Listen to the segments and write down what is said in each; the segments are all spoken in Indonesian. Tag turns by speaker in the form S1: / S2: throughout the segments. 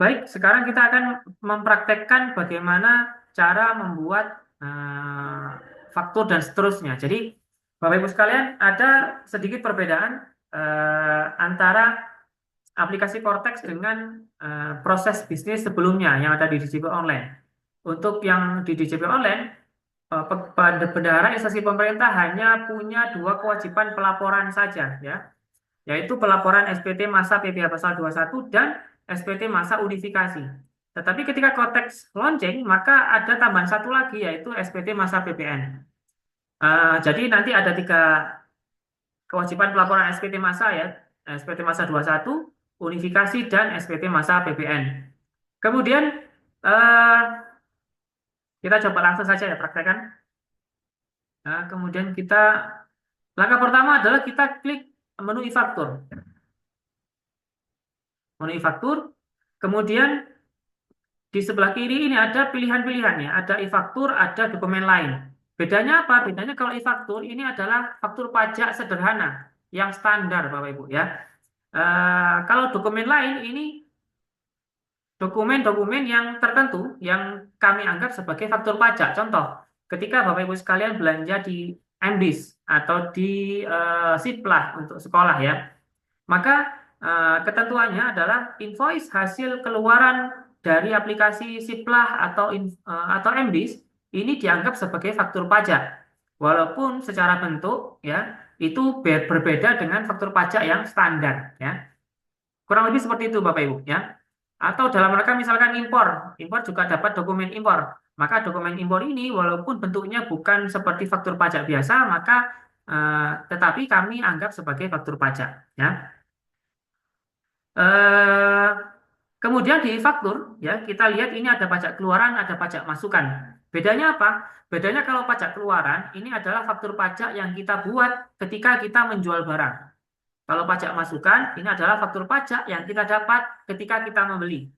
S1: Baik, sekarang kita akan mempraktekkan bagaimana cara membuat faktur dan seterusnya. Jadi, Bapak Ibu sekalian, ada sedikit perbedaan antara aplikasi Cortex dengan proses bisnis sebelumnya yang ada di DJP Online. Untuk yang di DJP Online, pada bendahara instansi pemerintah hanya punya dua kewajiban pelaporan saja, ya, yaitu pelaporan SPT masa PPh pasal 21 dan SPT masa unifikasi. Tetapi ketika konteks launching, maka ada tambahan satu lagi, yaitu SPT masa PPN. Jadi nanti ada tiga kewajiban pelaporan SPT masa, ya, SPT masa 21, unifikasi, dan SPT masa PPN. Kemudian eh, kita coba langsung saja ya praktekkan. Kemudian langkah pertama adalah kita klik menu e-faktur. Menu e-faktur, kemudian di sebelah kiri ini ada pilihan-pilihannya, ada e-faktur, ada dokumen lain. Bedanya apa? Bedanya kalau e-faktur ini adalah faktur pajak sederhana yang standar, Bapak Ibu, ya. Kalau dokumen lain ini dokumen-dokumen yang tertentu yang kami anggap sebagai faktur pajak. Contoh, ketika Bapak Ibu sekalian belanja di MDIS atau di Siplah untuk sekolah, ya, maka ketentuannya adalah invoice hasil keluaran dari aplikasi Siplah atau MDIS ini dianggap sebagai faktur pajak. Walaupun secara bentuk, ya, itu berbeda dengan faktur pajak yang standar, ya. Kurang lebih seperti itu Bapak Ibu, ya. Atau dalam rangka misalkan impor, impor juga dapat dokumen impor. Maka dokumen impor ini walaupun bentuknya bukan seperti faktur pajak biasa, maka tetapi kami anggap sebagai faktur pajak, ya. Eh, Kemudian di faktur, ya, kita lihat ini ada pajak keluaran, ada pajak masukan. Bedanya apa? Bedanya kalau pajak keluaran ini adalah faktur pajak yang kita buat ketika kita menjual barang. Kalau pajak masukan ini adalah faktur pajak yang kita dapat ketika kita membeli.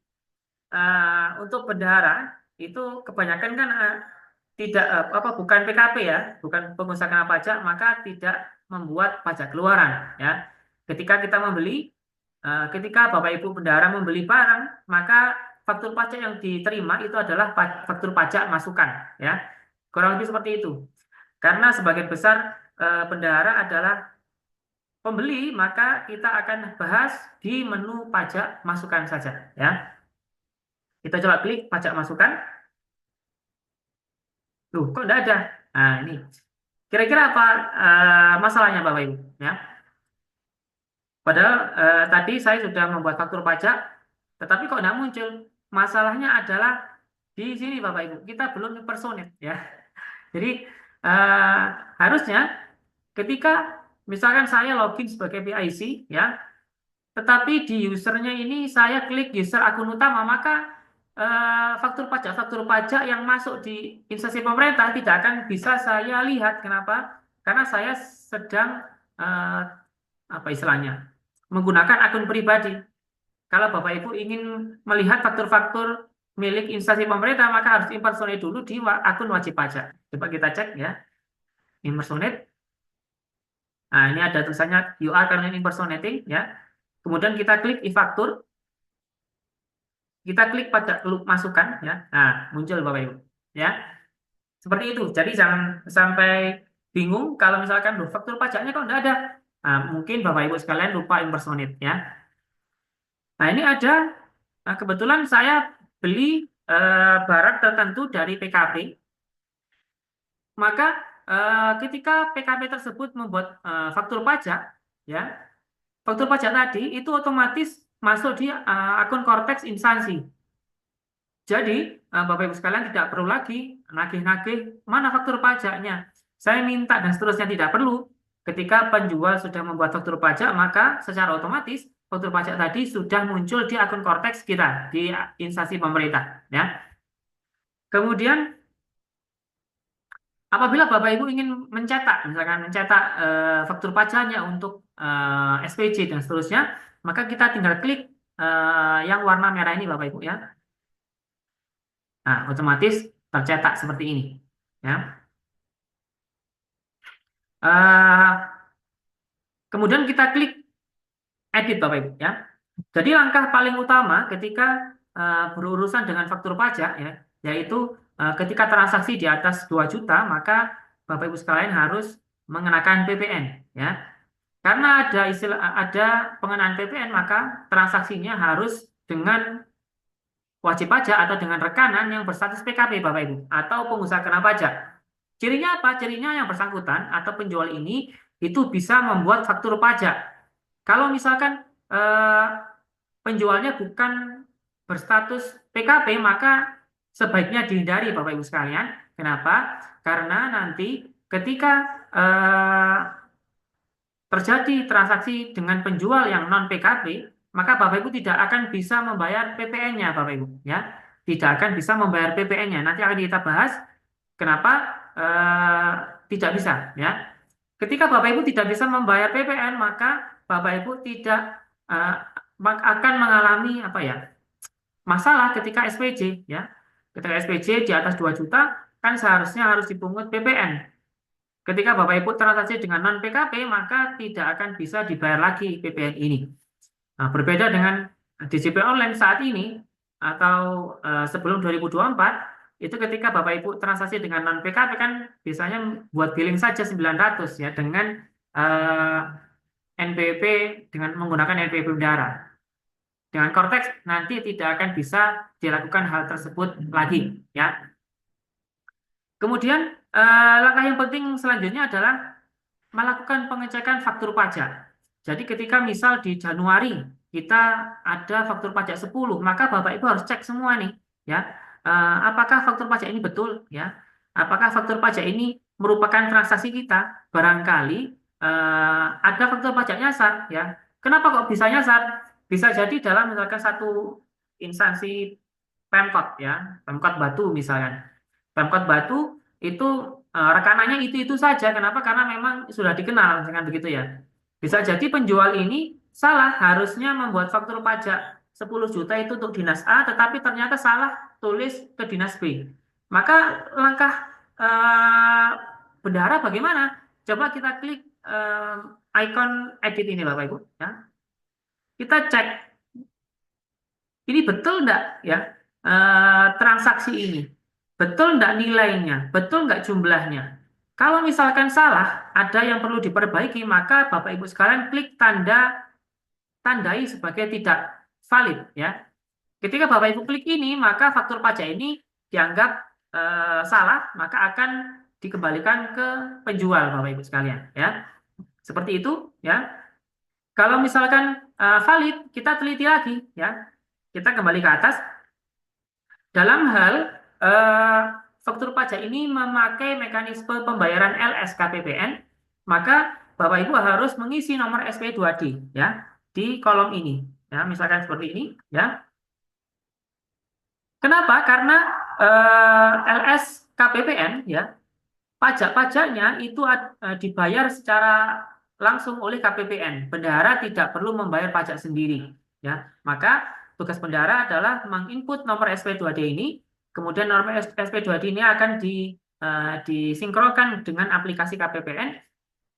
S1: Untuk bendahara itu kebanyakan kan tidak bukan PKP, ya, bukan pengusaha kena pajak, maka tidak membuat pajak keluaran, ya. Ketika kita membeli, ketika Bapak Ibu bendahara membeli barang, maka faktur pajak yang diterima itu adalah faktur pajak masukan, ya. Kurang lebih seperti itu. Karena sebagian besar bendahara adalah pembeli, maka kita akan bahas di menu pajak masukan saja, ya. Kita coba klik pajak masukan. Loh, kok enggak ada? Nah, ini. Kira-kira apa masalahnya Bapak Ibu? Ya. Padahal tadi saya sudah membuat faktur pajak, tetapi kok enggak muncul? Masalahnya adalah di sini Bapak Ibu. Kita belum impersonate, ya. Jadi eh, harusnya ketika misalkan saya login sebagai PIC, ya, tetapi di usernya ini saya klik user akun utama, maka faktur pajak yang masuk di instansi pemerintah tidak akan bisa saya lihat. Kenapa? Karena saya sedang eh, apa istilahnya menggunakan akun pribadi. Kalau Bapak Ibu ingin melihat faktur-faktur milik instansi pemerintah, maka harus impersonate dulu di akun wajib pajak. Coba kita cek, ya, impersonate. Nah, ini ada tulisannya you are currently impersonating, ya. Kemudian kita klik e-faktur. Kita klik pada masukan, ya. Nah, muncul Bapak Ibu, ya. Seperti itu. Jadi jangan sampai bingung kalau misalkan loh faktur pajaknya kok enggak ada. Nah, mungkin Bapak Ibu sekalian lupa impersonate, ya. Nah, ini ada kebetulan saya beli barang tertentu dari PKP, maka ketika PKP tersebut membuat faktur pajak, ya, faktur pajak tadi itu otomatis masuk di akun Cortex instansi. Jadi, Bapak Ibu sekalian tidak perlu lagi nagih-nagih mana faktur pajaknya. Saya minta dan seterusnya tidak perlu. Ketika penjual sudah membuat faktur pajak, maka secara otomatis faktur pajak tadi sudah muncul di akun Cortex kita, di instansi pemerintah. Ya. Kemudian, apabila Bapak Ibu ingin mencetak, misalkan mencetak faktur pajaknya untuk SPJ dan seterusnya, maka kita tinggal klik yang warna merah ini, Bapak Ibu, ya. Nah, otomatis tercetak seperti ini. Ya. Eh, Kemudian kita klik edit Bapak Ibu, ya. Jadi langkah paling utama ketika berurusan dengan faktur pajak ya, yaitu ketika transaksi di atas 2 juta maka Bapak Ibu sekalian harus mengenakan PPN ya. Karena ada pengenaan PPN maka transaksinya harus dengan wajib pajak atau dengan rekanan yang berstatus PKP Bapak Ibu atau pengusaha kena pajak. Cirinya apa? Cirinya yang bersangkutan atau penjual ini itu bisa membuat faktur pajak. Kalau misalkan eh, penjualnya bukan berstatus PKP, maka sebaiknya dihindari Bapak Ibu sekalian. Kenapa? Karena nanti ketika terjadi transaksi dengan penjual yang non PKP, maka Bapak Ibu tidak akan bisa membayar PPN-nya, Bapak Ibu, ya. Tidak akan bisa membayar PPN-nya. Nanti akan kita bahas kenapa tidak bisa, ya. Ketika Bapak Ibu tidak bisa membayar PPN, maka Bapak Ibu tidak eh, akan mengalami apa ya? Masalah ketika SPJ, ya. Ketika SPJ di atas 2 juta kan seharusnya harus dipungut PPN. Ketika Bapak Ibu transaksi dengan non PKP, maka tidak akan bisa dibayar lagi PPN ini. Nah, berbeda dengan DJP online saat ini atau sebelum 2024, itu ketika Bapak Ibu transaksi dengan non PKP kan biasanya buat billing saja 900 ya dengan eh, NPWP dengan menggunakan NPWP bendara. Dengan Cortex nanti tidak akan bisa dilakukan hal tersebut lagi ya. Kemudian langkah yang penting selanjutnya adalah melakukan pengecekan faktur pajak. Jadi ketika misal di Januari kita ada faktur pajak 10, maka Bapak Ibu harus cek semua nih, ya. Apakah faktur pajak ini betul, ya? Apakah faktur pajak ini merupakan transaksi kita? Barangkali ada faktur pajak nyasar, ya. Kenapa kok bisa nyasar? Bisa jadi dalam misalkan satu instansi Pemkot, ya, Pemkot Batu misalnya. Pemkot Batu itu rekanannya itu saja. Kenapa? Karena memang sudah dikenal dengan begitu ya. Bisa jadi penjual ini salah, harusnya membuat faktur pajak 10 juta itu untuk dinas A, tetapi ternyata salah tulis ke dinas B. Maka langkah eh, bendahara bagaimana? Coba kita klik icon edit ini Bapak Ibu. Ya. Kita cek ini betul enggak ya transaksi ini? Betul enggak nilainya? Betul enggak jumlahnya? Kalau misalkan salah, ada yang perlu diperbaiki, maka Bapak Ibu sekalian klik tandai sebagai tidak valid ya. Ketika Bapak Ibu klik ini, maka faktur pajak ini dianggap salah, maka akan dikembalikan ke penjual Bapak Ibu sekalian ya. Seperti itu ya. Kalau misalkan valid, kita teliti lagi ya. Kita kembali ke atas. Dalam hal eh, faktur pajak ini memakai mekanisme pembayaran LSKPPN, maka Bapak Ibu harus mengisi nomor SP2D ya di kolom ini. Ya, misalkan seperti ini ya. Kenapa? Karena LSKPPN ya, pajak-pajaknya itu dibayar secara langsung oleh KPPN. Bendahara tidak perlu membayar pajak sendiri ya. Maka tugas bendahara adalah menginput nomor SP2D ini, kemudian nomor SP2D ini akan disinkronkan dengan aplikasi KPPN.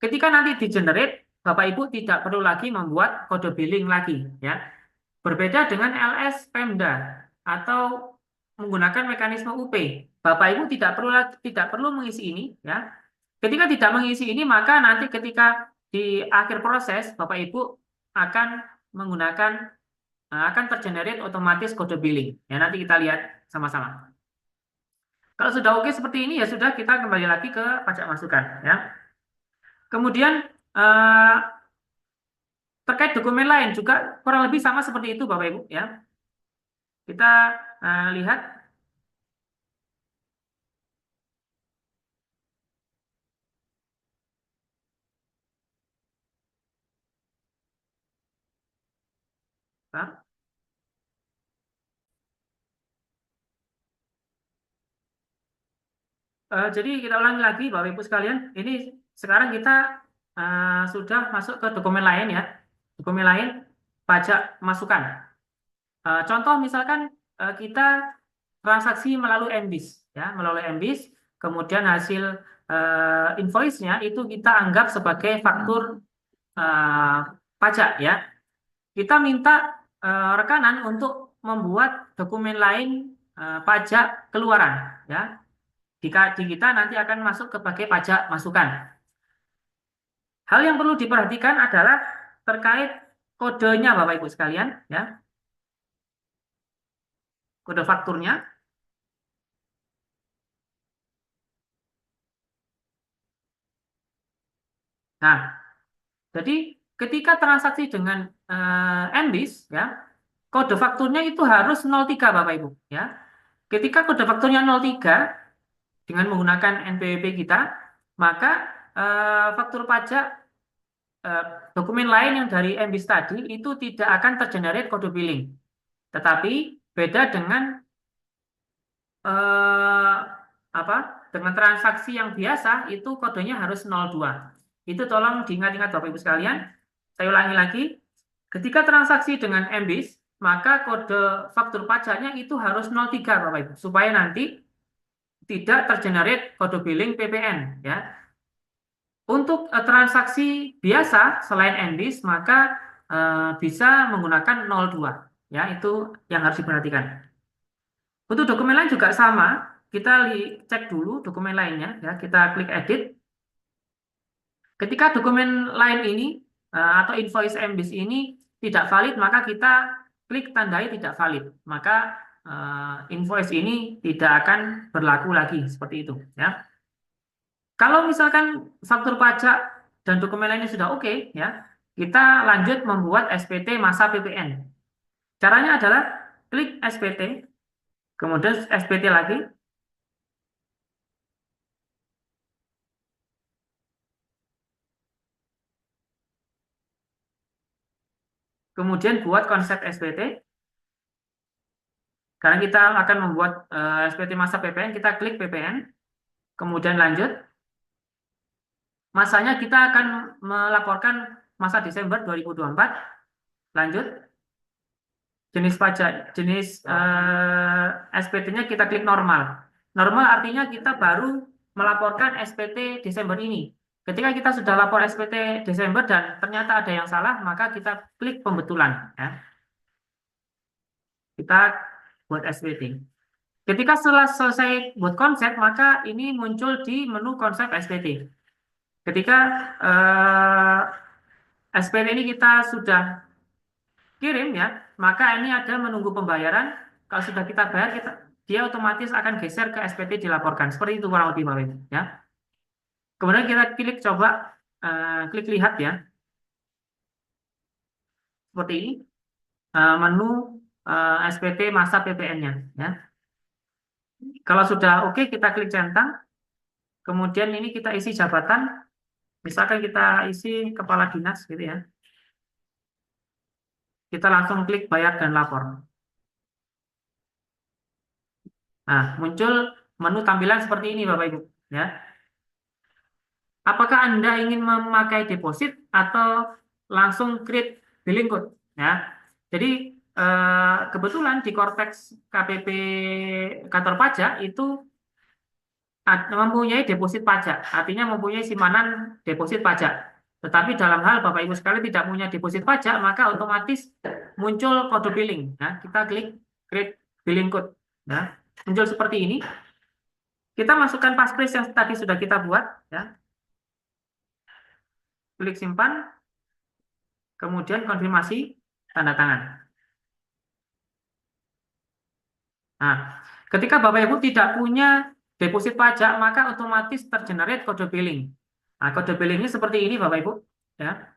S1: Ketika nanti di-generate, Bapak Ibu tidak perlu lagi membuat kode billing lagi ya. Berbeda dengan LS Pemda atau menggunakan mekanisme UP. Bapak Ibu tidak perlu mengisi ini ya. Ketika tidak mengisi ini, maka nanti ketika di akhir proses Bapak Ibu akan menggunakan akan tergenerate otomatis kode billing. Ya, nanti kita lihat sama-sama. Kalau sudah oke seperti ini ya sudah, kita kembali lagi ke pajak masukan ya. Kemudian eh, terkait dokumen lain juga kurang lebih sama seperti itu Bapak Ibu ya. Kita lihat ya. Jadi kita ulangi lagi Bapak Ibu sekalian. Ini sekarang kita sudah masuk ke dokumen lain ya. Dokumen lain pajak masukan. Contoh misalkan kita transaksi melalui MBIS ya, melalui MBIS, kemudian hasil invoice-nya itu kita anggap sebagai faktur pajak ya. Kita minta rekanan untuk membuat dokumen lain pajak keluaran, ya. Jika di kita nanti akan masuk sebagai pajak masukan. Hal yang perlu diperhatikan adalah terkait kodenya, Bapak Ibu sekalian, ya, kode fakturnya. Nah, jadi ketika transaksi dengan NBIS, ya, kode fakturnya itu harus 03, Bapak Ibu, ya. Ketika kode fakturnya 03 dengan menggunakan NPWP kita, maka faktur pajak eh, dokumen lain yang dari NBIS tadi itu tidak akan tergenerate kode billing. Tetapi beda dengan eh, apa? Dengan transaksi yang biasa itu kodenya harus 02. Itu tolong diingat-ingat Bapak Ibu sekalian. Saya ulangi lagi. Ketika transaksi dengan MBIS, maka kode faktur pajaknya itu harus 03 Bapak Ibu, supaya nanti tidak tergenerate kode billing PPN, ya. Untuk transaksi biasa selain NBIS, maka bisa menggunakan 02, ya. Itu yang harus diperhatikan. Untuk dokumen lain juga sama, kita cek dulu dokumen lainnya, ya. Kita klik edit. Ketika dokumen lain ini atau invoice MBIS ini tidak valid, maka kita klik tandai tidak valid. Maka invoice ini tidak akan berlaku lagi seperti itu, ya. Kalau misalkan faktur pajak dan dokumen lainnya sudah oke, ya, kita lanjut membuat SPT masa PPN. Caranya adalah klik SPT, kemudian SPT lagi, kemudian buat konsep SPT. Karena kita akan membuat SPT masa PPN, kita klik PPN, kemudian lanjut. Masanya kita akan melaporkan masa Desember 2024. Lanjut. Jenis pajak, jenis SPT-nya kita klik normal. Normal artinya kita baru melaporkan SPT Desember ini. Ketika kita sudah lapor SPT Desember dan ternyata ada yang salah, maka kita klik pembetulan, ya. Kita buat SPT. Ketika setelah selesai buat konsep, maka ini muncul di menu konsep SPT. Ketika SPT ini kita sudah kirim, ya, maka ini ada menunggu pembayaran. Kalau sudah kita bayar, dia otomatis akan geser ke SPT dilaporkan. Seperti itu kurang lebih, Bapak Ibu, ya. Kemudian kita klik coba klik lihat, ya. Seperti ini menu SPT masa PPN-nya, ya. Kalau sudah oke, kita klik centang. Kemudian ini kita isi jabatan. Misalkan kita isi kepala dinas gitu, ya. Kita langsung klik bayar dan lapor. Nah, muncul menu tampilan seperti ini, Bapak Ibu, ya. Apakah Anda ingin memakai deposit atau langsung create billing code, ya. Jadi kebetulan di Cortex KPP kantor pajak itu mempunyai deposit pajak, artinya mempunyai simpanan deposit pajak. Tetapi dalam hal Bapak Ibu sekalian tidak punya deposit pajak, maka otomatis muncul kode billing. Ya. Kita klik create billing code. Ya. Muncul seperti ini. Kita masukkan passphrase yang tadi sudah kita buat. Ya. Klik simpan. Kemudian konfirmasi tanda tangan. Nah, ketika Bapak Ibu tidak punya deposit pajak, maka otomatis tergenerate kode billing. Nah, kode billingnya seperti ini, Bapak Ibu. Ya.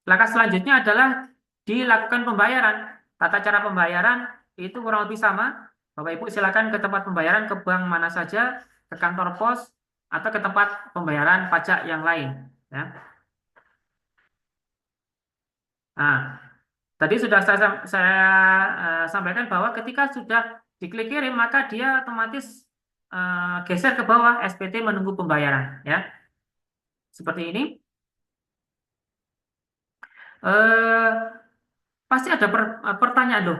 S1: Langkah selanjutnya adalah dilakukan pembayaran. Tata cara pembayaran itu kurang lebih sama. Bapak Ibu silakan ke tempat pembayaran ke bank mana saja, ke kantor pos, atau ke tempat pembayaran pajak yang lain. Ya. Nah, tadi sudah saya sampaikan bahwa ketika sudah diklik kirim, maka dia otomatis geser ke bawah SPT menunggu pembayaran. Ya. Seperti ini. Eh, pasti ada pertanyaan loh.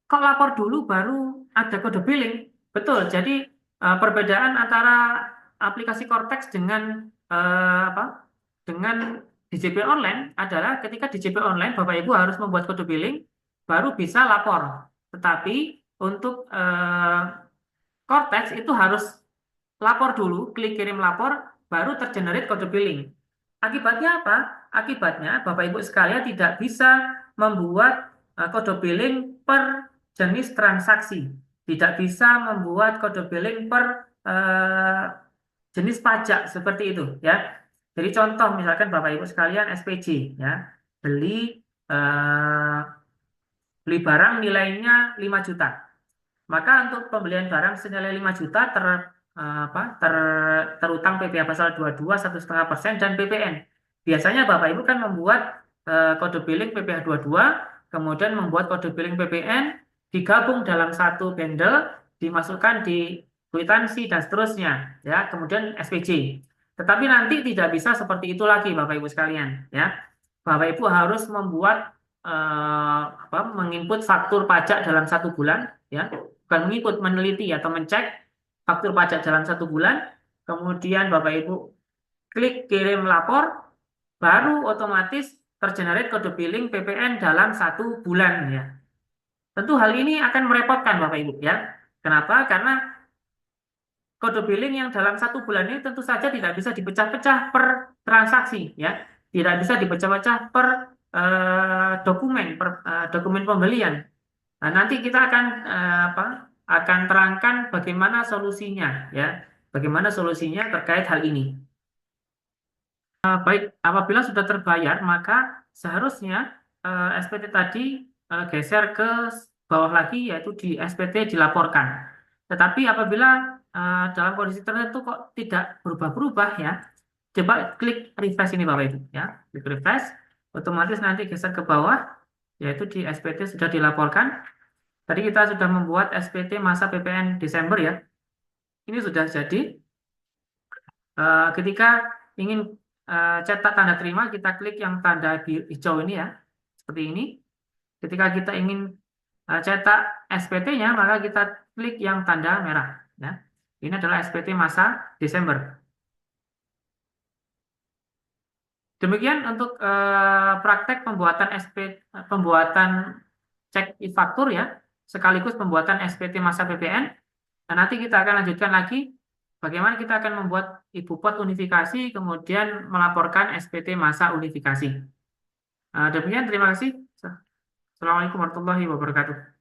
S1: Kok lapor dulu baru ada kode billing? Betul. Jadi perbedaan antara aplikasi Cortex dengan apa? Dengan DJP online adalah ketika DJP online Bapak Ibu harus membuat kode billing. baru bisa lapor. Tetapi untuk Cortex itu harus lapor dulu, klik kirim lapor, baru tergenerate kode billing. Akibatnya apa? Akibatnya Bapak Ibu sekalian tidak bisa membuat kode billing per jenis transaksi, tidak bisa membuat kode billing per jenis pajak seperti itu ya. Jadi contoh misalkan Bapak Ibu sekalian SPJ ya, beli eh, beli barang nilainya 5 juta. Maka untuk pembelian barang senilai 5 juta terutang PPh pasal 22 1,5% dan PPN. Biasanya Bapak Ibu kan membuat kode billing PPh 22, kemudian membuat kode billing PPN, digabung dalam satu bundle, dimasukkan di kwitansi dan seterusnya, ya, kemudian SPJ. Tetapi nanti tidak bisa seperti itu lagi Bapak Ibu sekalian, ya. Bapak Ibu harus membuat menginput faktur pajak dalam 1 bulan, ya, bukan mengikut, meneliti atau mencek faktur pajak dalam 1 bulan, kemudian Bapak Ibu klik kirim lapor, baru otomatis tergenerate kode billing PPN dalam 1 bulan ya. Tentu hal ini akan merepotkan Bapak Ibu ya. Kenapa? Karena kode billing yang dalam 1 bulan ini tentu saja tidak bisa dipecah-pecah per transaksi ya, tidak bisa dipecah-pecah per dokumen pembelian. Nah, nanti kita akan akan terangkan bagaimana solusinya ya, bagaimana solusinya terkait hal ini. Baik, apabila sudah terbayar maka seharusnya SPT tadi geser ke bawah lagi, yaitu di SPT dilaporkan. Tetapi apabila dalam kondisi tertentu kok tidak berubah-berubah ya, coba klik refresh ini Bapak Ibu ya, klik refresh, otomatis nanti geser ke bawah, yaitu di SPT sudah dilaporkan. Tadi kita sudah membuat SPT masa PPN Desember ya. Ini sudah jadi. Ketika ingin cetak tanda terima, kita klik yang tanda hijau ini ya, seperti ini. Ketika kita ingin cetak SPT-nya, maka kita klik yang tanda merah. Ya. Ini adalah SPT masa Desember. Demikian untuk praktek pembuatan pembuatan cek e-faktur ya, sekaligus pembuatan SPT masa PPN. Nah, nanti kita akan lanjutkan lagi bagaimana kita akan membuat ibu pot unifikasi, kemudian melaporkan SPT masa unifikasi. Demikian, terima kasih. Assalamualaikum warahmatullahi wabarakatuh.